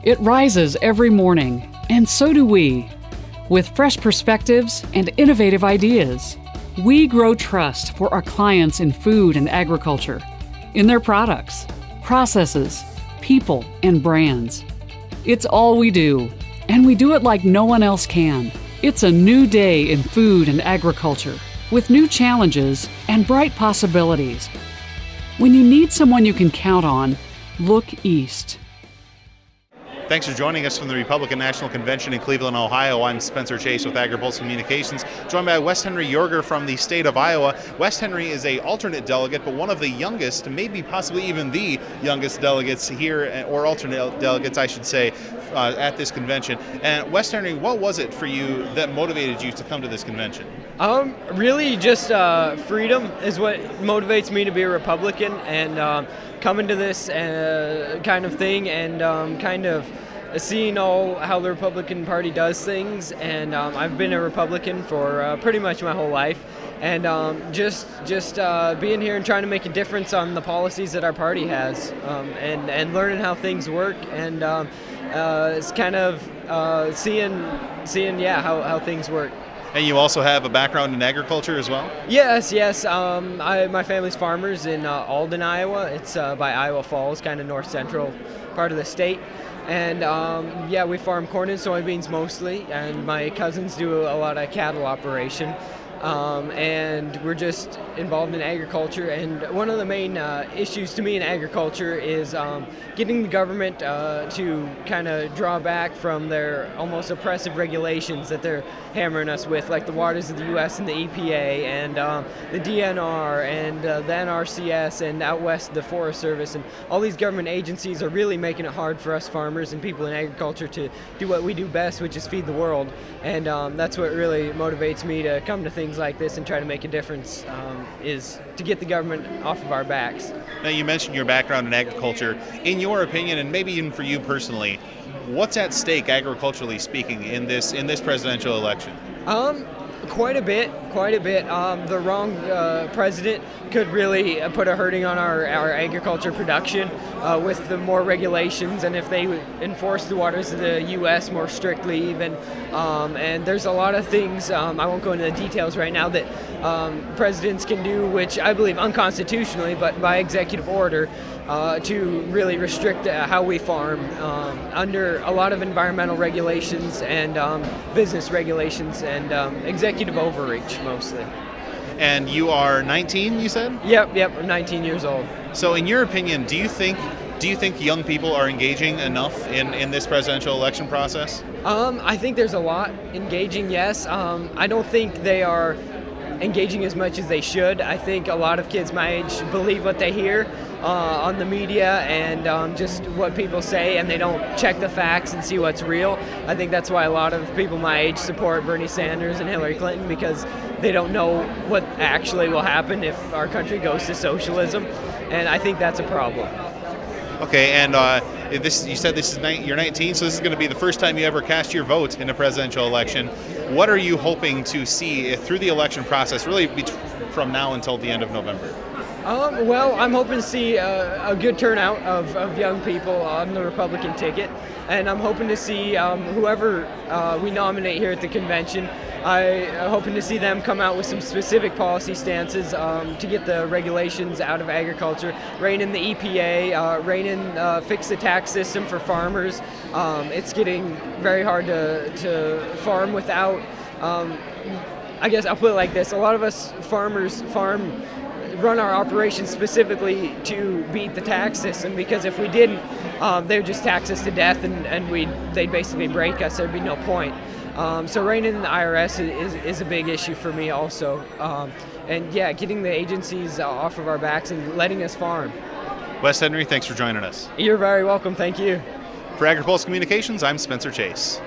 It rises every morning, and so do we. With fresh perspectives and innovative ideas, we grow trust for our clients in food and agriculture, in their products, processes, people, and brands. It's all we do, and we do it like no one else can. It's a new day in food and agriculture, with new challenges and bright possibilities. When you need someone you can count on, look east. Thanks for joining us from the Republican National Convention in Cleveland, Ohio. I'm Spencer Chase with Agri-Pulse Communications, joined by Westhenry Ioerger from the state of Iowa. Westhenry is an alternate delegate, but one of the youngest, maybe possibly even the youngest delegates here, or alternate delegates, I should say, at this convention. And Westhenry, what was it for you that motivated you to come to this convention? Really just freedom is what motivates me to be a Republican, and coming to this kind of thing, and kind of seeing how the Republican Party does things. And I've been a Republican for pretty much my whole life, and just being here and trying to make a difference on the policies that our party has, and learning how things work, and it's kind of seeing how things work. And you also have a background in agriculture as well? Yes. My family's farmers in Alden, Iowa. It's by Iowa Falls, kind of north central part of the state. And we farm corn and soybeans mostly, and my cousins do a lot of cattle operation. And we're just involved in agriculture. And one of the main issues to me in agriculture is getting the government to kind of draw back from their almost oppressive regulations that they're hammering us with, like the Waters of the U.S. and the EPA, and the DNR, and the NRCS, and out west the Forest Service. And all these government agencies are really making it hard for us farmers and people in agriculture to do what we do best, which is feed the world. And that's what really motivates me to come to things like this and try to make a difference, is to get the government off of our backs. Now, you mentioned your background in agriculture. In your opinion, and maybe even for you personally, what's at stake, agriculturally speaking, in this presidential election? Quite a bit. The wrong president could really put a hurting on our agriculture production with the more regulations, and if they would enforce the Waters of the U.S. more strictly even. And there's a lot of things, I won't go into the details right now, that presidents can do, which I believe unconstitutionally, but by executive order, to really restrict how we farm under a lot of environmental regulations and business regulations and executive overreach mostly. And you are 19, you said? Yep, I'm 19 years old. So in your opinion, do you think young people are engaging enough in this presidential election process? I think there's a lot engaging, yes. I don't think they are engaging as much as they should. I think a lot of kids my age believe what they hear on the media and just what people say, and they don't check the facts and see what's real. I think that's why a lot of people my age support Bernie Sanders and Hillary Clinton, because they don't know what actually will happen if our country goes to socialism, and I think that's a problem. Okay, and you said you're 19, so this is going to be the first time you ever cast your vote in a presidential election. What are you hoping to see through the election process, really from now until the end of November? Well, I'm hoping to see a good turnout of young people on the Republican ticket, and I'm hoping to see whoever we nominate here at the convention. I'm hoping to see them come out with some specific policy stances to get the regulations out of agriculture, rein in the EPA, fix the tax system for farmers. It's getting very hard to farm without, I guess I'll put it like this, a lot of us farmers run our operations specifically to beat the tax system, because if we didn't, they would just tax us to death, and they'd basically break us. There'd be no point. So reining in the IRS is a big issue for me also. And getting the agencies off of our backs and letting us farm. Westhenry, thanks for joining us. You're very welcome. Thank you. For Agri-Pulse Communications, I'm Spencer Chase.